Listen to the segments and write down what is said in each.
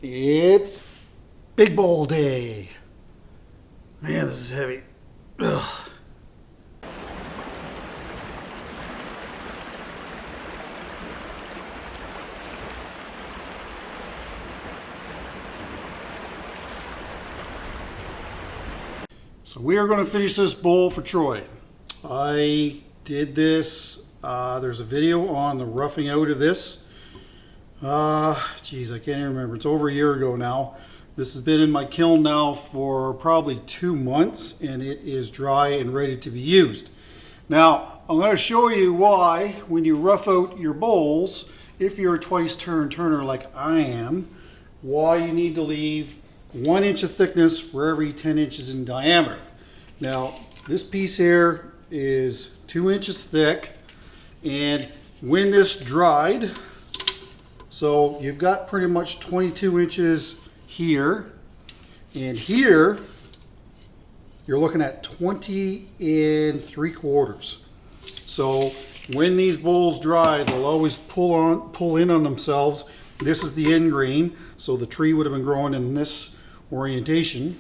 It's big bowl day. Man, this is heavy. Ugh. So we are going to finish this bowl for Troy. I did this. There's a video on the roughing out of this. Geez, I can't even remember. It's over a year ago now. This has been in my kiln now for probably 2 months, and it is dry and ready to be used. Now, I'm going to show you why when you rough out your bowls, if you're a twice turn turner like I am, why you need to leave 1 inch of thickness for every 10 inches in diameter. Now, this piece here is 2 inches thick, and when this dried, so you've got pretty much 22 inches here, and here you're looking at 20 3/4. So when these bowls dry, they'll always pull in on themselves. This is the end grain, so the tree would have been growing in this orientation.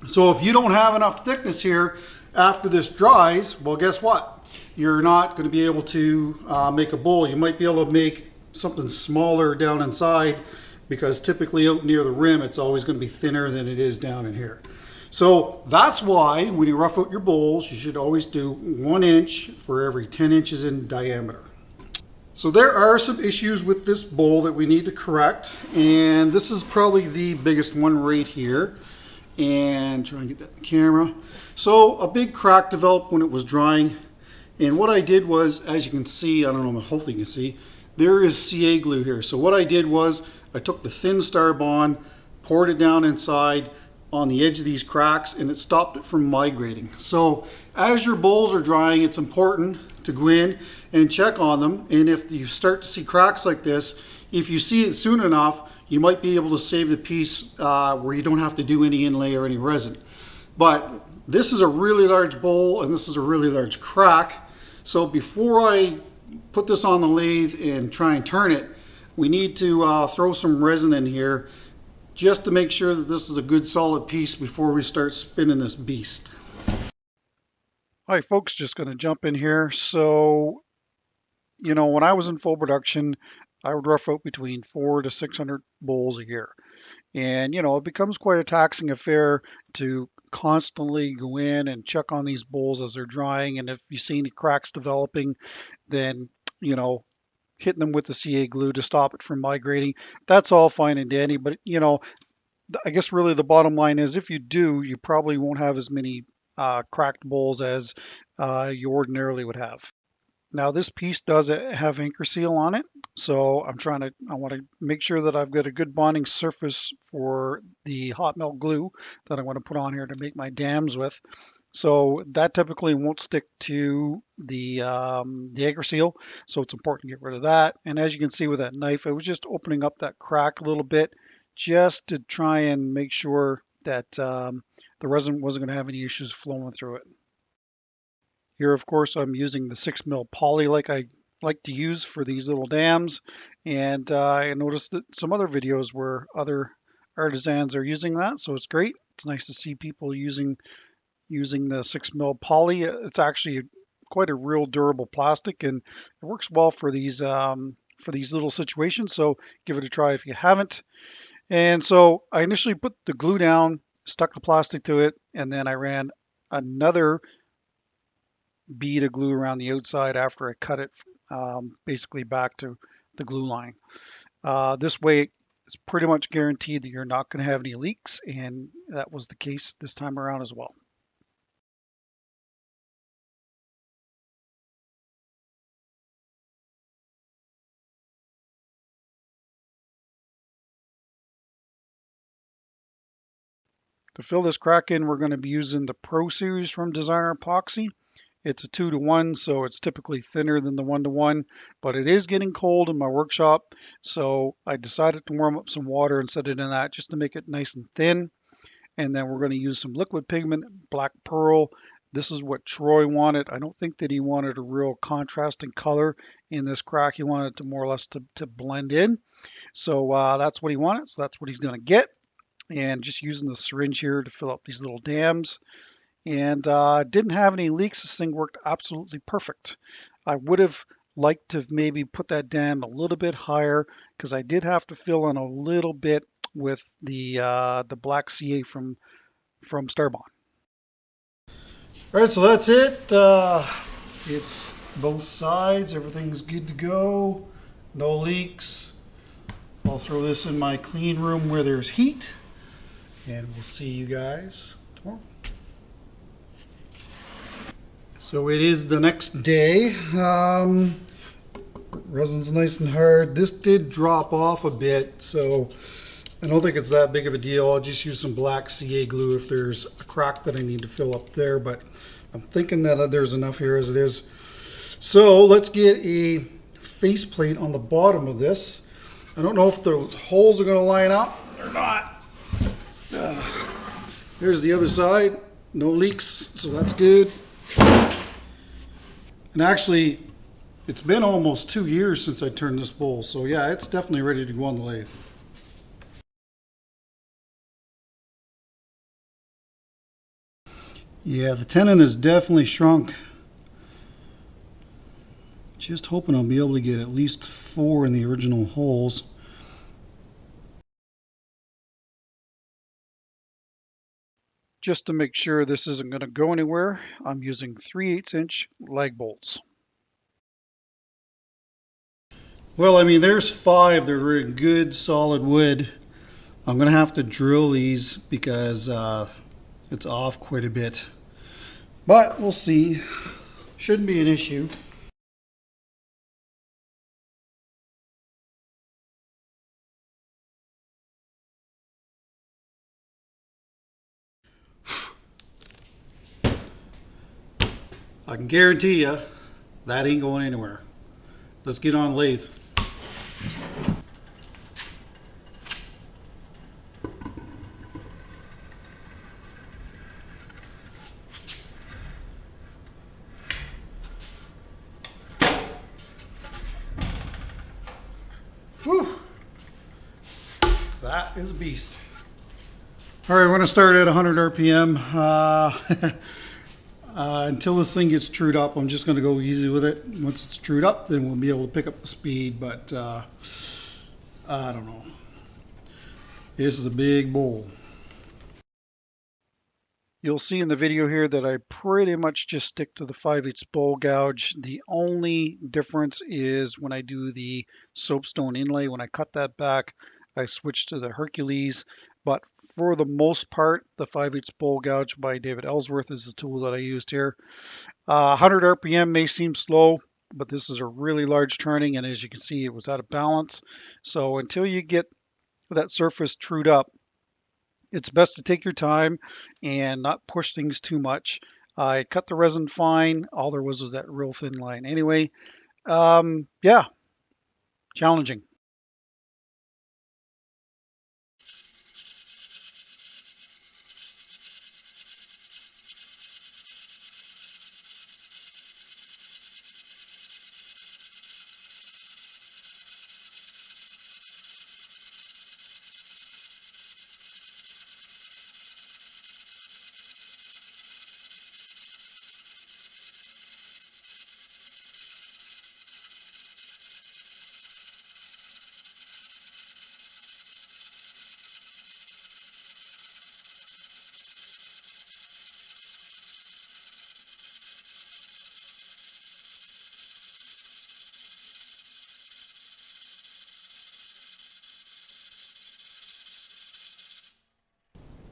So if you don't have enough thickness here after this dries, well, guess what? You're not going to be able to make a bowl. You might be able to make something smaller down inside, because typically out near the rim it's always going to be thinner than it is down in here. So that's why when you rough out your bowls, you should always do 1 inch for every 10 inches in diameter. So there are some issues with this bowl that we need to correct, and this is probably the biggest one right here. And try and get that in the camera. So a big crack developed when it was drying, and what I did was, as you can see, I don't know, hopefully you can see, there is CA glue here. So what I did was I took the thin Starbond, poured it down inside on the edge of these cracks, and it stopped it from migrating. So as your bowls are drying, it's important to go in and check on them, and if you start to see cracks like this, if you see it soon enough, you might be able to save the piece where you don't have to do any inlay or any resin. But this is a really large bowl, and this is a really large crack. So before I put this on the lathe and try and turn it, we need to throw some resin in here just to make sure that this is a good solid piece before we start spinning this beast. All right, folks, just going to jump in here. So, when I was in full production, I would rough out between 400 to 600 bowls a year. And, it becomes quite a taxing affair to constantly go in and check on these bowls as they're drying. And if you see any cracks developing, then, hitting them with the CA glue to stop it from migrating. That's all fine and dandy. But, I guess really the bottom line is, if you do, you probably won't have as many cracked bowls as you ordinarily would have. Now this piece does have anchor seal on it, so I want to make sure that I've got a good bonding surface for the hot melt glue that I'm going to put on here to make my dams with. So that typically won't stick to the anchor seal, so it's important to get rid of that. And as you can see with that knife, I was just opening up that crack a little bit just to try and make sure that the resin wasn't going to have any issues flowing through it. Here, of course, I'm using the 6mm poly like I like to use for these little dams. And I noticed that some other videos where other artisans are using that, so it's great. It's nice to see people using the 6mm poly. It's actually quite a real durable plastic, and it works well for these little situations. So give it a try if you haven't. And so I initially put the glue down, stuck the plastic to it, and then I ran another bead of glue around the outside after I cut it basically back to the glue line. This way it's pretty much guaranteed that you're not going to have any leaks, and that was the case this time around as well. To fill this crack in, we're going to be using the Pro Series from Designer Epoxy. It's a 2-to-1, so it's typically thinner than the 1-to-1, but it is getting cold in my workshop, so I decided to warm up some water and set it in that just to make it nice and thin. And then we're going to use some liquid pigment, black pearl. This is what Troy wanted. I don't think that he wanted a real contrasting color in this crack. He wanted it to more or less to blend in. So that's what he wanted. So that's what he's going to get. And just using the syringe here to fill up these little dams. And didn't have any leaks. This thing worked absolutely perfect. I would have liked to have maybe put that dam a little bit higher because I did have to fill in a little bit with the black CA from Starbond. All right, so that's it. It's both sides. Everything's good to go. No leaks. I'll throw this in my clean room where there's heat, and we'll see you guys tomorrow. So it is the next day. Resin's nice and hard. This did drop off a bit, so I don't think it's that big of a deal. I'll just use some black CA glue if there's a crack that I need to fill up there, but I'm thinking that there's enough here as it is. So let's get a faceplate on the bottom of this. I don't know if the holes are going to line up or not. Here's the other side. No leaks, so that's good. And actually, it's been almost 2 years since I turned this bowl, so yeah, it's definitely ready to go on the lathe. Yeah, the tenon is definitely shrunk. Just hoping I'll be able to get at least 4 in the original holes. Just to make sure this isn't going to go anywhere, I'm using 3/8" lag bolts. Well, I mean, there's 5 that are in good solid wood. I'm going to have to drill these because it's off quite a bit. But we'll see. Shouldn't be an issue. I can guarantee you that ain't going anywhere. Let's get on lathe. Whew. That is a beast. All right, we're going to start at 100 RPM. Until this thing gets trued up, I'm just going to go easy with it. Once it's trued up, then we'll be able to pick up the speed, but I don't know. This is a big bowl. You'll see in the video here that I pretty much just stick to the 5/8 bowl gouge. The only difference is when I do the soapstone inlay, when I cut that back, I switch to the Hercules. But for the most part, the 5/8 bowl gouge by David Ellsworth is the tool that I used here. 100 RPM may seem slow, but this is a really large turning, and as you can see, it was out of balance. So until you get that surface trued up, it's best to take your time and not push things too much. I cut the resin fine. All there was that real thin line. Anyway, yeah, challenging.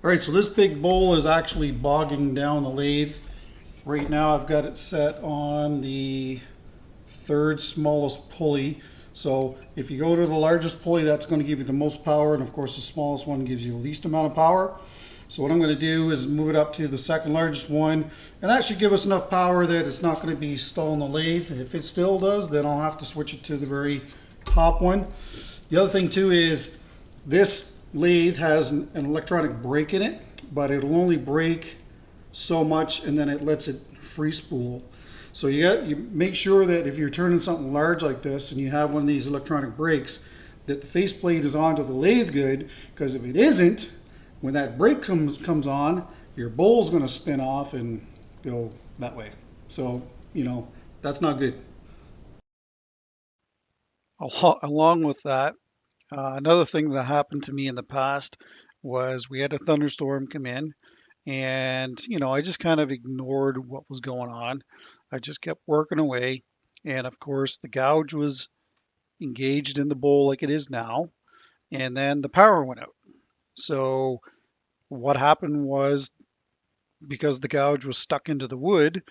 All right, so this big bowl is actually bogging down the lathe. Right now I've got it set on the 3rd smallest pulley. So if you go to the largest pulley, that's going to give you the most power, and of course the smallest one gives you the least amount of power. So what I'm going to do is move it up to the 2nd largest one, and that should give us enough power that it's not going to be stalling the lathe. If it still does, then I'll have to switch it to the very top one. The other thing too is this lathe has an electronic brake in it, but it'll only brake so much and then it lets it free spool. So you make sure that if you're turning something large like this and you have one of these electronic brakes, that the faceplate is onto the lathe good, because if it isn't, when that brake comes on, your bowl's going to spin off and go that way. So, you know, that's not good. Along with that, another thing that happened to me in the past was we had a thunderstorm come in, and I just kind of ignored what was going on. I just kept working away, and of course the gouge was engaged in the bowl like it is now, and then the power went out. So what happened was, because the gouge was stuck into the wood,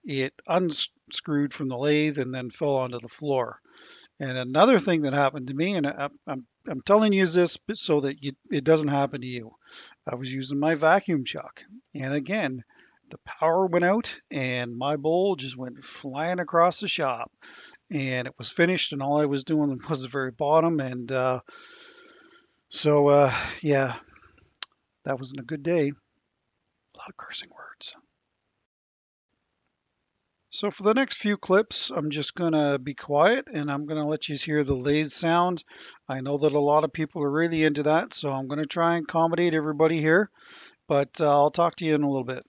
it unscrewed from the lathe and then fell onto the floor. And another thing that happened to me, and I'm telling you this so that it doesn't happen to you. I was using my vacuum chuck, and again, the power went out, and my bowl just went flying across the shop. And it was finished, and all I was doing was the very bottom. And yeah, that wasn't a good day. A lot of cursing words. So for the next few clips, I'm just going to be quiet and I'm going to let you hear the lathe sound. I know that a lot of people are really into that, so I'm going to try and accommodate everybody here, but I'll talk to you in a little bit.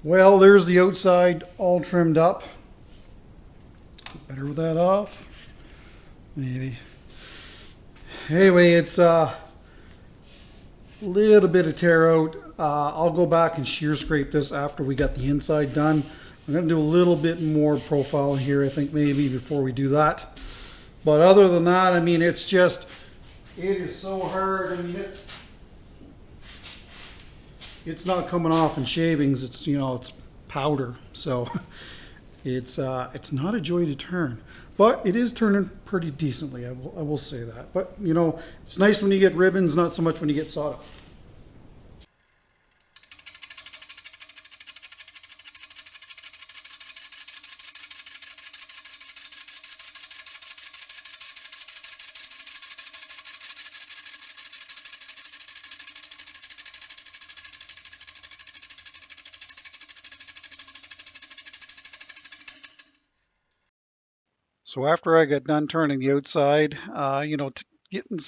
Well, there's the outside all trimmed up. Better with that off. Maybe. Anyway, it's a little bit of tear out. I'll go back and shear scrape this after we got the inside done. I'm going to do a little bit more profile here, I think, maybe before we do that. But other than that, I mean, it's just, it is so hard. I mean, it's not coming off in shavings. It's, you know, it's powder. So it's not a joy to turn, but it is turning pretty decently. I will say that. But you know, it's nice when you get ribbons, not so much when you get sawdust. So after I got done turning the outside, getting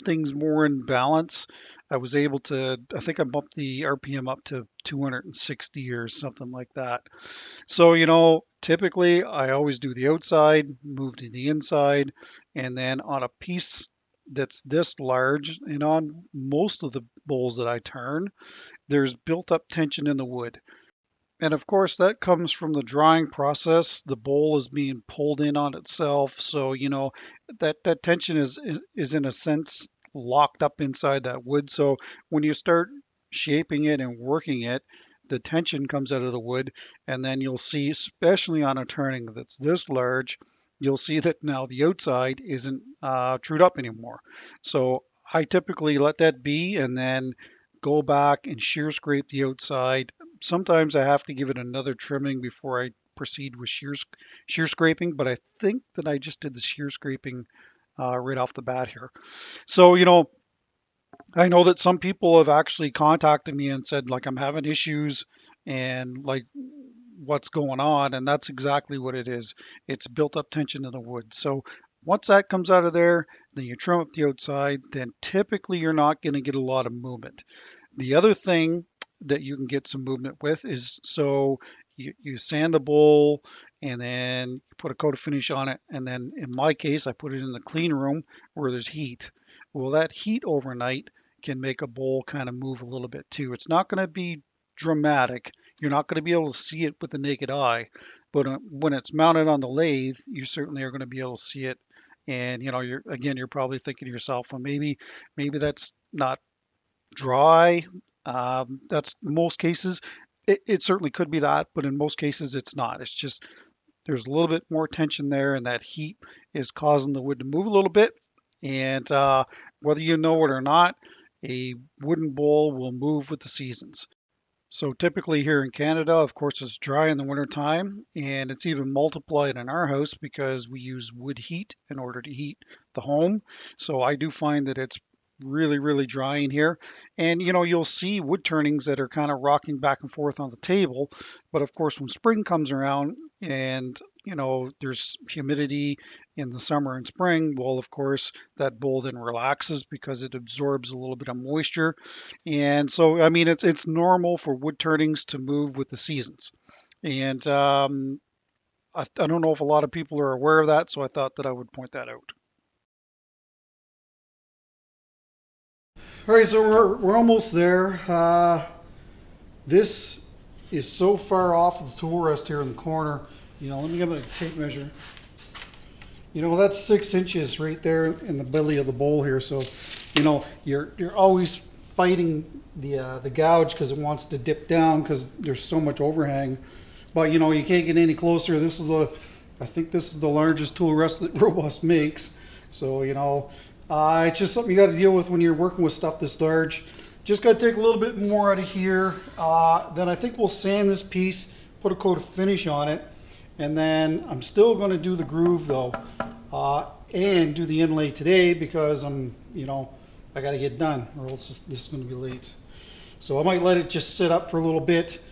things more in balance, I was able to, I think I bumped the RPM up to 260 or something like that. So, typically I always do the outside, move to the inside, and then on a piece that's this large, and on most of the bowls that I turn, there's built up tension in the wood. And of course, that comes from the drying process. The bowl is being pulled in on itself. So, that tension is in a sense locked up inside that wood. So when you start shaping it and working it, the tension comes out of the wood. And then you'll see, especially on a turning that's this large, you'll see that now the outside isn't trued up anymore. So I typically let that be and then go back and shear scrape the outside. Sometimes I have to give it another trimming before I proceed with shear scraping, but I think that I just did the shear scraping right off the bat here. So, I know that some people have actually contacted me and said, like, I'm having issues and like what's going on. And that's exactly what it is. It's built up tension in the wood. So once that comes out of there, then you trim up the outside, then typically you're not going to get a lot of movement. The other thing that you can get some movement with is so you sand the bowl and then you put a coat of finish on it. And then in my case, I put it in the clean room where there's heat. Well, that heat overnight can make a bowl kind of move a little bit too. It's not going to be dramatic. You're not going to be able to see it with the naked eye, but when it's mounted on the lathe, you certainly are going to be able to see it. And you're probably thinking to yourself, well, maybe that's not dry. That's most cases. It certainly could be that, but in most cases it's not. It's just there's a little bit more tension there, and that heat is causing the wood to move a little bit. And whether you know it or not, a wooden bowl will move with the seasons. So typically here in Canada, of course, it's dry in the wintertime, and it's even multiplied in our house because we use wood heat in order to heat the home. So I do find that it's really, really dry in here. And you'll see wood turnings that are kind of rocking back and forth on the table. But of course, when spring comes around and there's humidity in the summer and spring, well, of course, that bowl then relaxes because it absorbs a little bit of moisture, and so, I mean, it's normal for wood turnings to move with the seasons. And I don't know if a lot of people are aware of that, so I thought that I would point that out. All right, so we're almost there. This is so far off of the tool rest here in the corner. Let me get my tape measure. That's 6 inches right there in the belly of the bowl here. So, you're always fighting the gouge because it wants to dip down because there's so much overhang. But you can't get any closer. I think this is the largest tool rest that Robust makes. So it's just something you got to deal with when you're working with stuff this large. Just got to take a little bit more out of here. Then I think we'll sand this piece, put a coat of finish on it, and then I'm still going to do the groove though, and do the inlay today because I got to get done or else this is going to be late. So I might let it just sit up for a little bit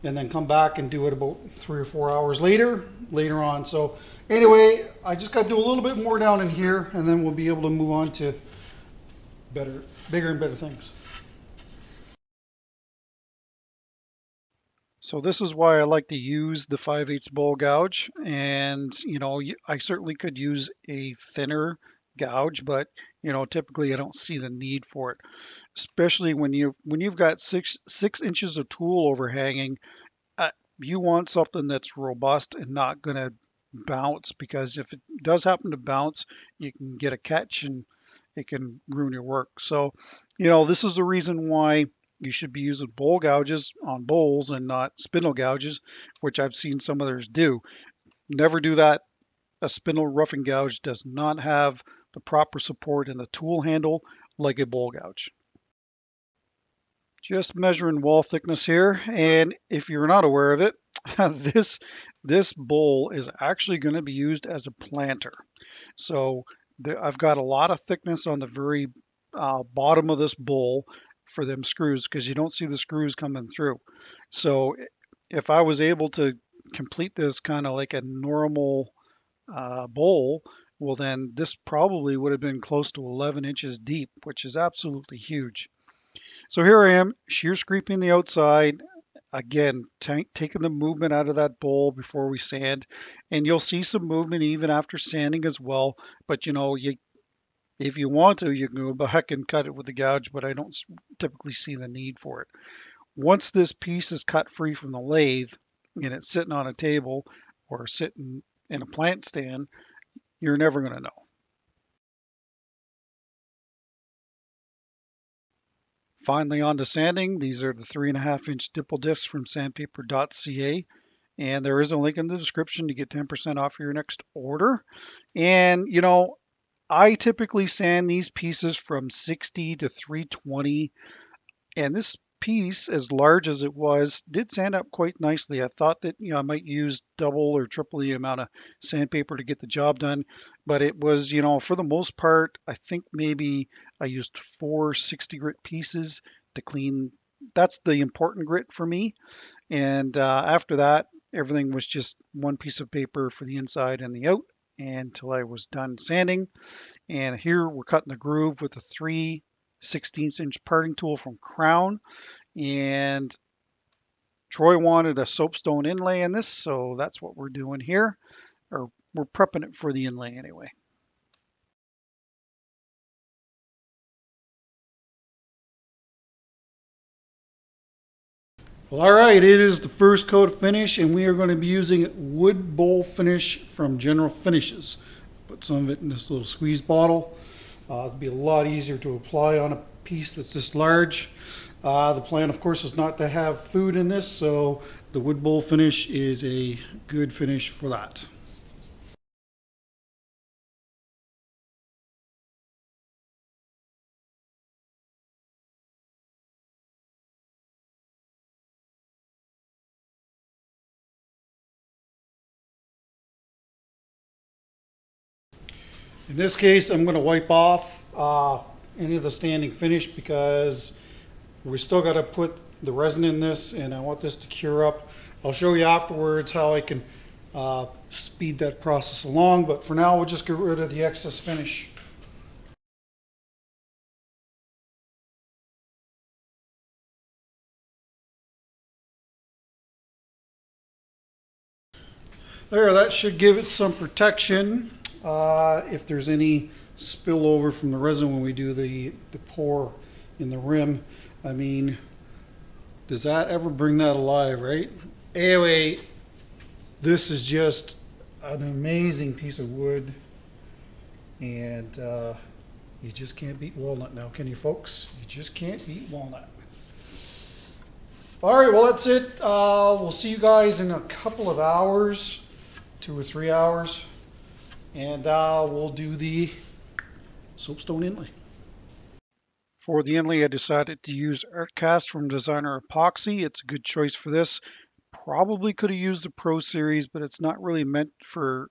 and then come back and do it about 3 or 4 hours later on. So anyway, I just got to do a little bit more down in here and then we'll be able to move on to bigger and better things. So this is why I like to use the 5/8 bowl gouge, and I certainly could use a thinner gouge, but typically I don't see the need for it, especially when you've got six inches of tool overhanging. uh, you want something that's robust and not going to bounce, because if it does happen to bounce, you can get a catch and it can ruin your work. So, this is the reason why you should be using bowl gouges on bowls and not spindle gouges, which I've seen some others do. Never do that. A spindle roughing gouge does not have the proper support in the tool handle like a bowl gouge. Just measuring wall thickness here, and if you're not aware of it, this bowl is actually going to be used as a planter. So I've got a lot of thickness on the very bottom of this bowl for them screws, because you don't see the screws coming through. So if I was able to complete this kind of like a normal bowl, well then this probably would have been close to 11 inches deep, which is absolutely huge. So here I am, shear scraping the outside. Again, taking the movement out of that bowl before we sand. And you'll see some movement even after sanding as well. But if you want to, you can go back and cut it with the gouge, but I don't typically see the need for it. Once this piece is cut free from the lathe and it's sitting on a table or sitting in a plant stand, you're never going to know. Finally, on to sanding. These are the 3.5-inch dipple discs from sandpaper.ca. And there is a link in the description to get 10% off your next order. And, I typically sand these pieces from 60 to 320. And this piece, as large as it was, did sand up quite nicely. I thought that I might use double or triple the amount of sandpaper to get the job done, but it was for the most part, I think maybe I used 4 60 grit pieces to clean. That's the important grit for me. And after that, everything was just one piece of paper for the inside and the out until I was done sanding. And here we're cutting the groove with a 3/16-inch parting tool from Crown. And Troy wanted a soapstone inlay in this, so that's what we're doing here. Or we're prepping it for the inlay anyway. Well, all right, it is the first coat finish, and we are going to be using wood bowl finish from General Finishes. Put some of it in this little squeeze bottle. It'll be a lot easier to apply on a piece that's this large. The plan, of course, is not to have food in this, so the wood bowl finish is a good finish for that. In this case, I'm going to wipe off any of the standing finish because we still got to put the resin in this, and I want this to cure up. I'll show you afterwards how I can speed that process along, but for now we'll just get rid of the excess finish. There, that should give it some protection if there's any spillover from the resin when we do the pour in the rim. I mean, does that ever bring that alive, right? Anyway, this is just an amazing piece of wood, and you just can't beat walnut now, can you, folks? You just can't beat walnut. All right, well, that's it. We'll see you guys in a couple of hours, 2 or 3 hours, and we'll do the soapstone inlay. For the inlay, I decided to use Artcast from Designer Epoxy. It's a good choice for this. Probably could have used the Pro Series, but it's not really meant for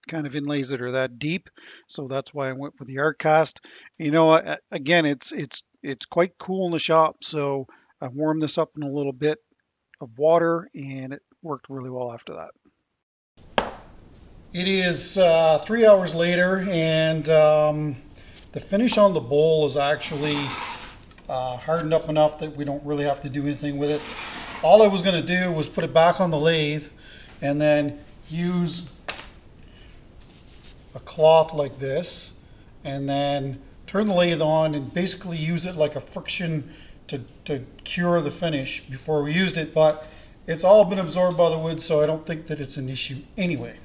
kind of inlays that are that deep. So that's why I went with the Artcast. Again, it's quite cool in the shop. So I warmed this up in a little bit of water, and it worked really well after that. It is 3 hours later, and the finish on the bowl is actually hardened up enough that we don't really have to do anything with it. All I was going to do was put it back on the lathe and then use a cloth like this and then turn the lathe on and basically use it like a friction to cure the finish before we used it, but it's all been absorbed by the wood, so I don't think that it's an issue anyway.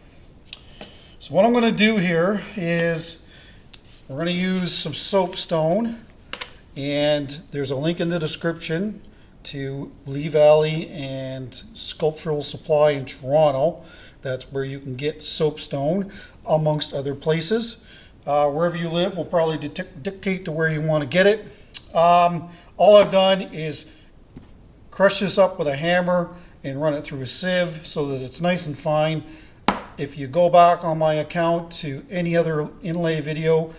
So what I'm going to do here is we're going to use some soapstone, And there's a link in the description to Lee Valley and Sculptural Supply in Toronto. That's where you can get soapstone, amongst other places. Wherever you live will probably dictate to where you want to get it. All I've done is crush this up with a hammer and run it through a sieve so that it's nice and fine. If you go back on my account to any other inlay video,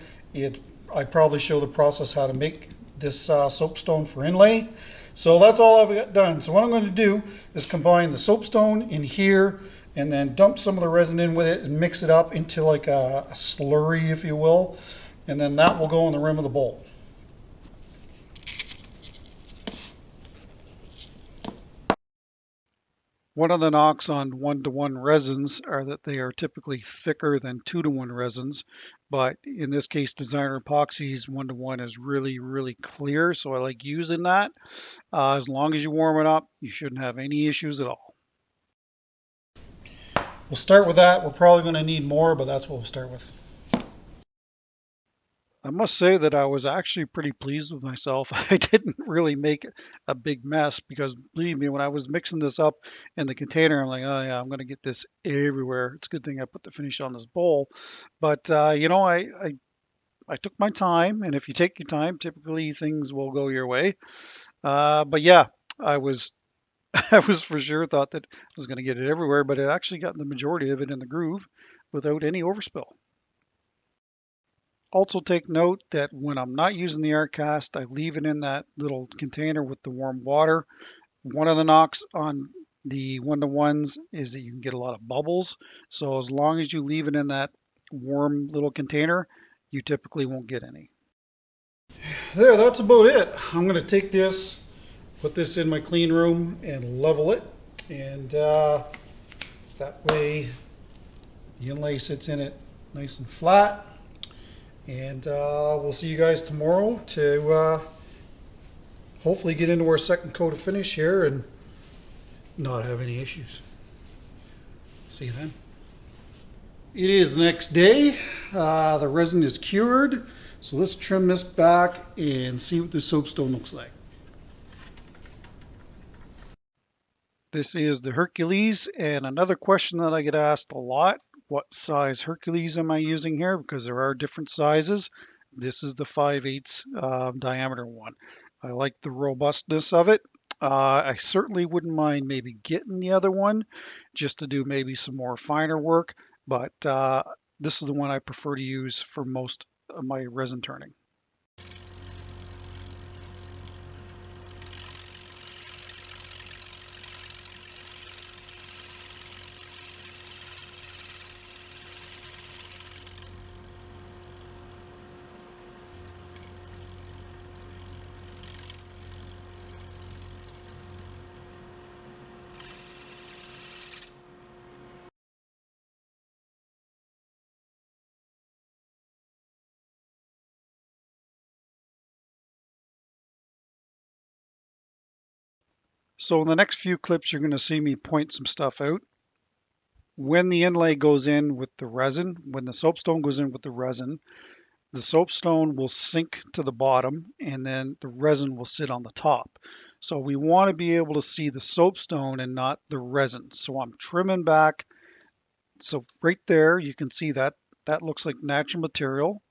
I probably show the process how to make this soapstone for inlay. So that's all I've got done. So what I'm going to do is combine the soapstone in here and then dump some of the resin in with it and mix it up into like a slurry, if you will. And then that will go in the rim of the bowl. One of the knocks on 1-to-1 resins are that they are typically thicker than 2-to-1 resins, but in this case, designer epoxies 1-to-1 is really, really clear, so I like using that. As long as you warm it up, you shouldn't have any issues at all. We'll start with that. We're probably going to need more, but that's what we'll start with. I must say that I was actually pretty pleased with myself. I didn't really make a big mess because believe me, when I was mixing this up in the container, I'm like, oh yeah, I'm going to get this everywhere. It's a good thing I put the finish on this bowl. But I took my time, and if you take your time, typically things will go your way. But yeah, I was I was for sure thought that I was going to get it everywhere, but it actually got the majority of it in the groove without any overspill. Also take note that when I'm not using the air cast, I leave it in that little container with the warm water. One of the knocks on the 1-to-1s is that you can get a lot of bubbles. So as long as you leave it in that warm little container, you typically won't get any. There, that's about it. I'm going to take this, put this in my clean room and level it. And that way the inlay sits in it nice and flat. And we'll see you guys tomorrow to hopefully get into our second coat of finish here and not have any issues. See you then. It is the next day. The resin is cured. So let's trim this back and see what the soapstone looks like. This is the Hercules, and another question that I get asked a lot, what size Hercules am I using here? Because there are different sizes. This is the 5/8 diameter one. I like the robustness of it. I certainly wouldn't mind maybe getting the other one just to do maybe some more finer work, but this is the one I prefer to use for most of my resin turning. So in the next few clips, you're going to see me point some stuff out. When the inlay goes in with the resin, when the soapstone goes in with the soapstone will sink to the bottom and then the resin will sit on the top. So we want to be able to see the soapstone and not the resin. So I'm trimming back. So right there, you can see that that looks like natural material.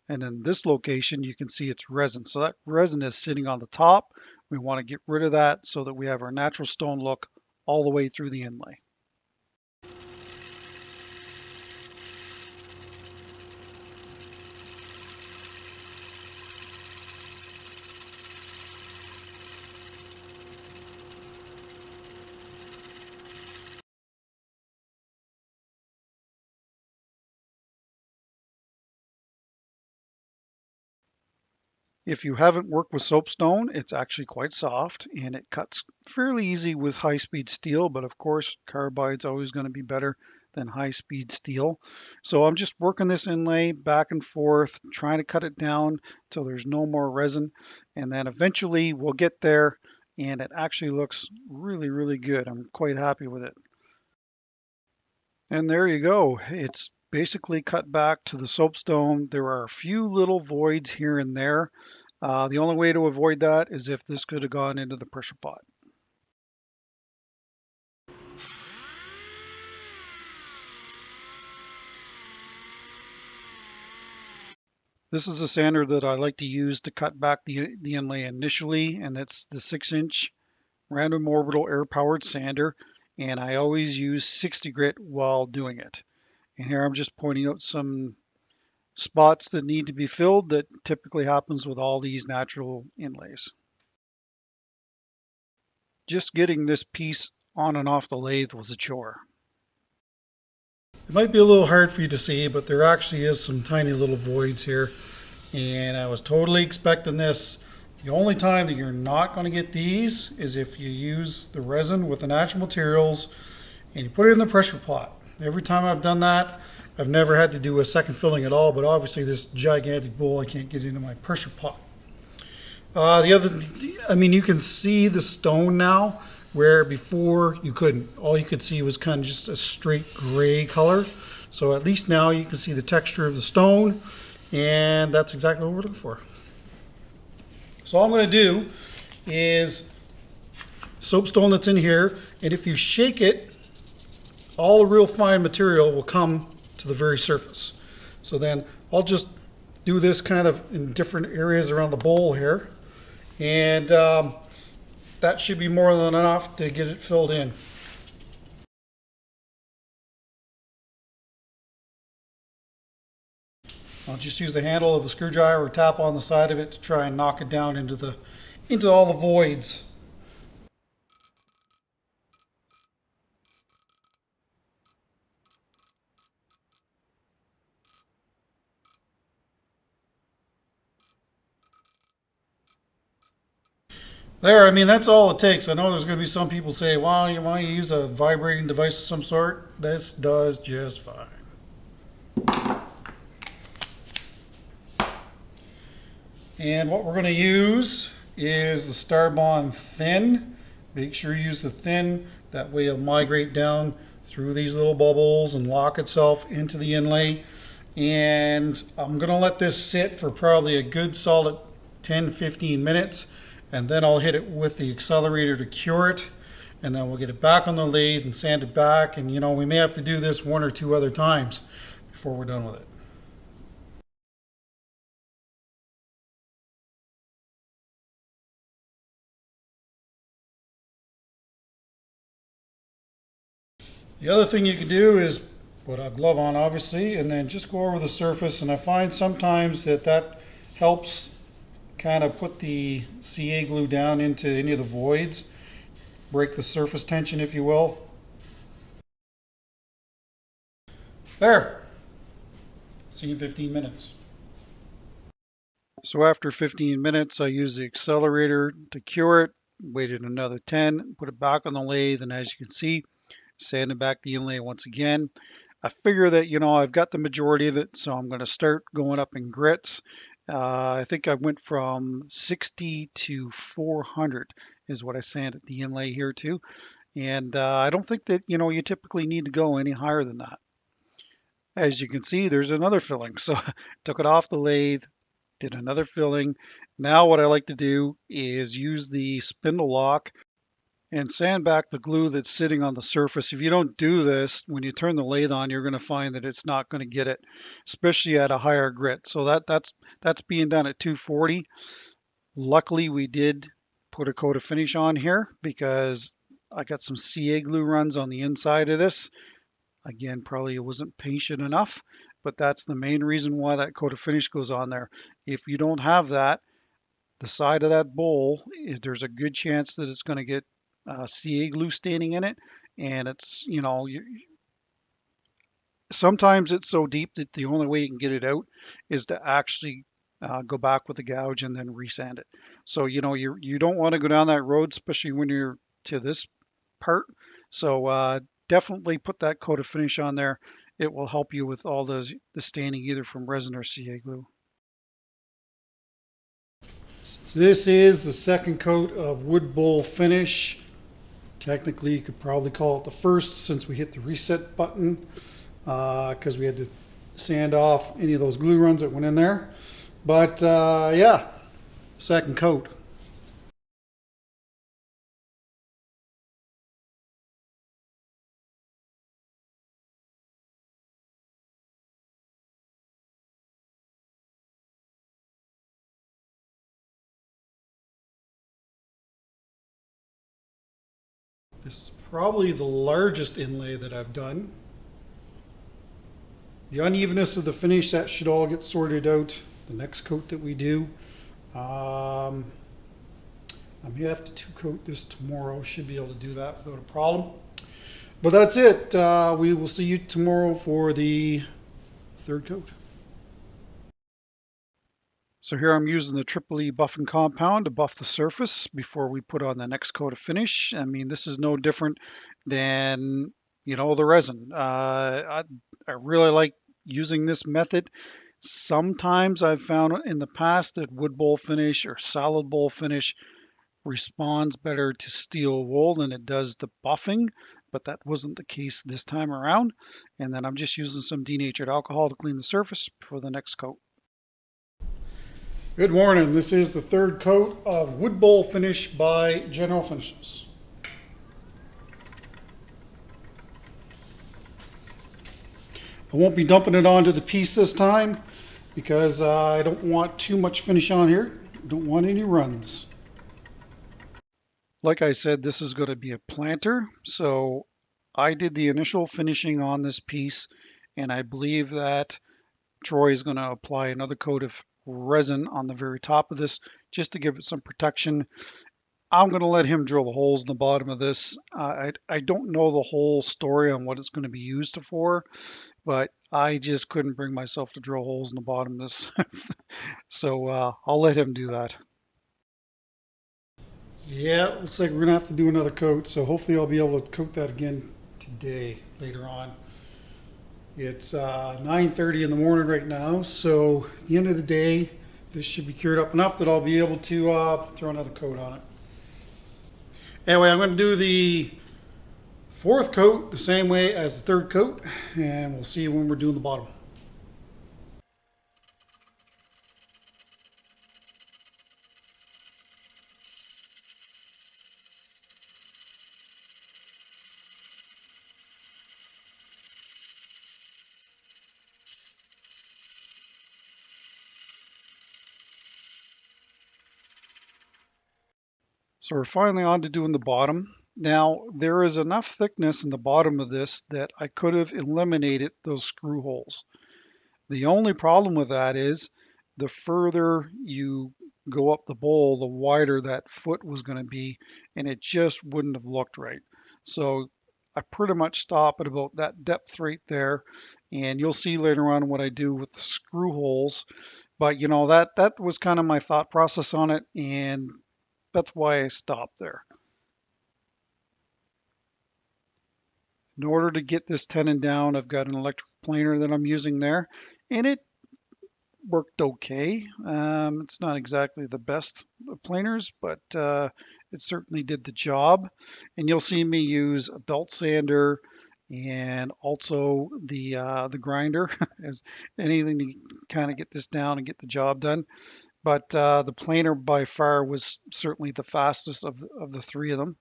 And in this location, you can see it's resin. So that resin is sitting on the top. We want to get rid of that so that we have our natural stone look all the way through the inlay. If you haven't worked with soapstone, it's actually quite soft and it cuts fairly easy with high-speed steel, but of course carbide's always going to be better than high-speed steel. So I'm just working this inlay back and forth, trying to cut it down till there's no more resin, and then eventually we'll get there and it actually looks really, really good. I'm quite happy with it. And there you go. It's basically cut back to the soapstone. There are a few little voids here and there. The only way to avoid that is if this could have gone into the pressure pot. This is a sander that I like to use to cut back the inlay initially, and it's the 6-inch random orbital air-powered sander, and I always use 60 grit while doing it. And here I'm just pointing out some spots that need to be filled that typically happens with all these natural inlays. Just getting this piece on and off the lathe was a chore. It might be a little hard for you to see, but there actually is some tiny little voids here. And I was totally expecting this. The only time that you're not going to get these is if you use the resin with the natural materials and you put it in the pressure pot. Every time I've done that, I've never had to do a second filling at all, but obviously this gigantic bowl, I can't get into my pressure pot. You can see the stone now, where before you couldn't. All you could see was kind of just a straight gray color. So at least now you can see the texture of the stone, and that's exactly what we're looking for. So all I'm going to do is soapstone that's in here, and if you shake it, all the real fine material will come to the very surface. So then I'll just do this kind of in different areas around the bowl here, and that should be more than enough to get it filled in. I'll just use the handle of the screwdriver or tap on the side of it to try and knock it down into all the voids. There, that's all it takes. I know there's going to be some people say, well, you want to use a vibrating device of some sort? This does just fine. And what we're going to use is the Starbond thin. Make sure you use the thin. That way it'll migrate down through these little bubbles and lock itself into the inlay. And I'm going to let this sit for probably a good solid 10-15 minutes. And then I'll hit it with the accelerator to cure it, and then we'll get it back on the lathe and sand it back. And we may have to do this 1 or 2 other times before we're done with it. The other thing you can do is put a glove on, obviously, and then just go over the surface. And I find sometimes that helps kind of put the CA glue down into any of the voids, break the surface tension, if you will. There. See you in 15 minutes. So after 15 minutes, I used the accelerator to cure it, waited another 10, put it back on the lathe, and as you can see, sanded back the inlay once again. I figure that, I've got the majority of it, so I'm going to start going up in grits. I think I went from 60 to 400 is what I sanded the inlay here to. And I don't think that, you typically need to go any higher than that. As you can see, there's another filling. So took it off the lathe, did another filling. Now what I like to do is use the spindle lock and sand back the glue that's sitting on the surface. If you don't do this, when you turn the lathe on, you're going to find that it's not going to get it, especially at a higher grit. So that's being done at 240. Luckily, we did put a coat of finish on here because I got some CA glue runs on the inside of this. Again, probably it wasn't patient enough, but that's the main reason why that coat of finish goes on there. If you don't have that, the side of that bowl, there's a good chance that it's going to get CA glue staining in it, and it's sometimes it's so deep that the only way you can get it out is to actually go back with the gouge and then resand it. So you don't want to go down that road, especially when you're to this part. So definitely put that coat of finish on there. It will help you with all the staining either from resin or CA glue. So this is the second coat of wood bowl finish. Technically, you could probably call it the first since we hit the reset button because we had to sand off any of those glue runs that went in there. But yeah, second coat. This is probably the largest inlay that I've done. The unevenness of the finish, that should all get sorted out the next coat that we do. I may have to two coat this tomorrow. Should be able to do that without a problem. But that's it. We will see you tomorrow for the third coat. So here I'm using the Triple E buffing compound to buff the surface before we put on the next coat of finish. I mean, this is no different than, the resin. I really like using this method. Sometimes I've found in the past that wood bowl finish or solid bowl finish responds better to steel wool than it does the buffing, but that wasn't the case this time around. And then I'm just using some denatured alcohol to clean the surface for the next coat. Good morning. This is the third coat of wood bowl finish by General Finishes. I won't be dumping it onto the piece this time because I don't want too much finish on here. Don't want any runs. Like I said, this is going to be a planter. So I did the initial finishing on this piece, and I believe that Troy is going to apply another coat of resin on the very top of this just to give it some protection. I'm going to let him drill the holes in the bottom of this. I don't know the whole story on what it's going to be used for, but I just couldn't bring myself to drill holes in the bottom of this. So I'll let him do that. Yeah, it looks like we're gonna have to do another coat, so hopefully I'll be able to coat that again today, later on. It's 9:30 in the morning right now, so at the end of the day, this should be cured up enough that I'll be able to throw another coat on it. Anyway, I'm gonna do the fourth coat the same way as the third coat, and we'll see you when we're doing the bottom. So we're finally on to doing the bottom. Now, there is enough thickness in the bottom of this that I could have eliminated those screw holes. The only problem with that is the further you go up the bowl, the wider that foot was going to be, and it just wouldn't have looked right. So I pretty much stop at about that depth right there, and you'll see later on what I do with the screw holes. But that was kind of my thought process on it, and that's why I stopped there. In order to get this tenon down, I've got an electric planer that I'm using there, and it worked okay. It's not exactly the best of planers, but it certainly did the job. And you'll see me use a belt sander and also the grinder as anything to kind of get this down and get the job done. But the planer by far was certainly the fastest of the three of them.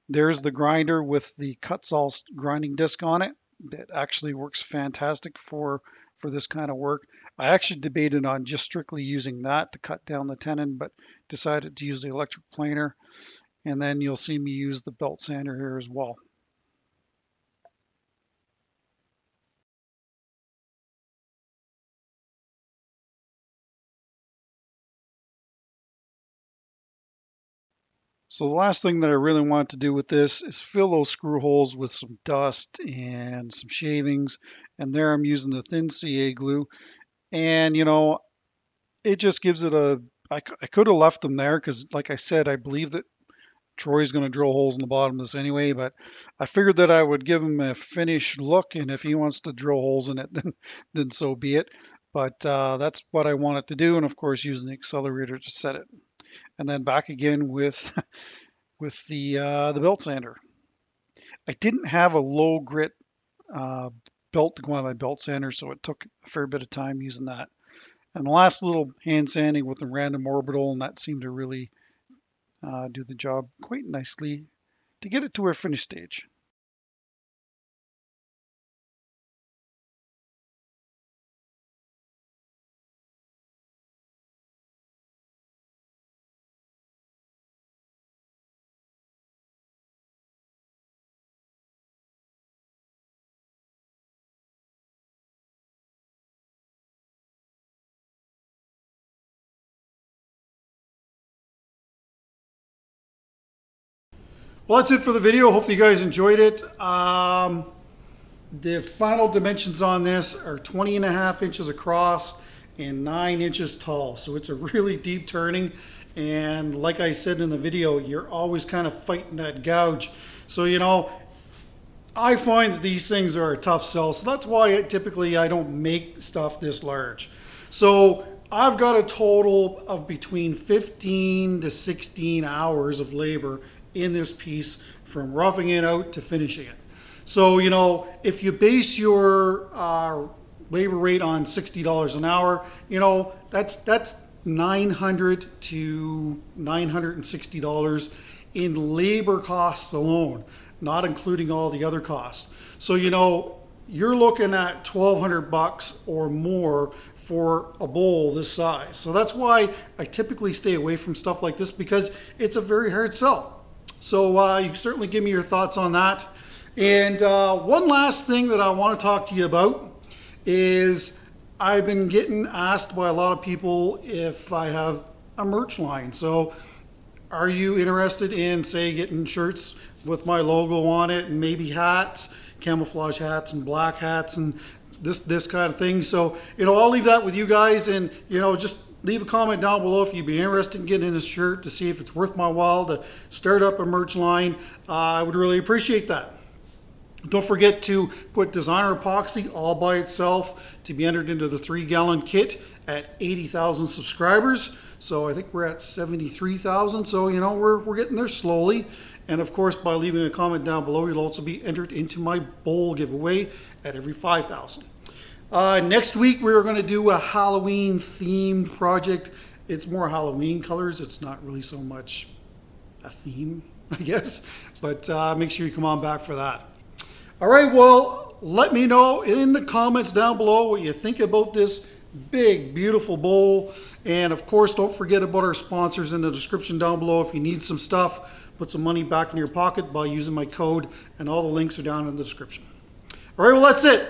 There's the grinder with the Kutzall grinding disc on it. That actually works fantastic for this kind of work. I actually debated on just strictly using that to cut down the tenon, but decided to use the electric planer. And then you'll see me use the belt sander here as well. So the last thing that I really want to do with this is fill those screw holes with some dust and some shavings. And there I'm using the thin CA glue. And it just gives it I could have left them there because like I said, I believe that Troy's going to drill holes in the bottom of this anyway, but I figured that I would give him a finished look, and if he wants to drill holes in it, then so be it. But that's what I wanted to do, and of course using the accelerator to set it. And then back again with with the belt sander. I didn't have a low grit uh, belt to go on my belt sander, so it took a fair bit of time using that. And the last little hand sanding with the random orbital, and that seemed to really do the job quite nicely to get it to our finished stage. Well, that's it for the video. Hopefully you guys enjoyed it. The final dimensions on this are 20.5 inches across and 9 inches tall. So it's a really deep turning. And like I said in the video, you're always kind of fighting that gouge. So, you know, I find that these things are a tough sell. So that's why typically I don't make stuff this large. So I've got a total of between 15 to 16 hours of labor in this piece, from roughing it out to finishing it. So, you know, if you base your labor rate on $60 an hour, you know, that's $900 to $960 in labor costs alone, not including all the other costs. So, you know, you're looking at $1,200 or more for a bowl this size. So that's why I typically stay away from stuff like this, because it's a very hard sell. So you can certainly give me your thoughts on that. And one last thing that I want to talk to you about is I've been getting asked by a lot of people if I have a merch line. So are you interested in, say, getting shirts with my logo on it, and maybe hats, camouflage hats and black hats and this kind of thing? So, you know, I'll leave that with you guys, and, you know, just leave a comment down below if you'd be interested in getting this shirt, to see if it's worth my while to start up a merch line. I would really appreciate that. Don't forget to put designer epoxy all by itself to be entered into the 3-gallon kit at 80,000 subscribers. So I think we're at 73,000. So, you know, we're getting there slowly. And of course, by leaving a comment down below, you'll also be entered into my bowl giveaway at every 5,000. Next week, we're going to do a Halloween themed project. It's more Halloween colors. It's not really so much a theme, I guess. But make sure you come on back for that. All right, well, let me know in the comments down below what you think about this big, beautiful bowl. And of course, don't forget about our sponsors in the description down below. If you need some stuff, put some money back in your pocket by using my code, and all the links are down in the description. All right, well, that's it.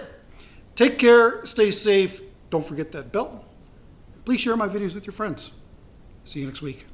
Take care, stay safe, don't forget that bell. Please share my videos with your friends. See you next week.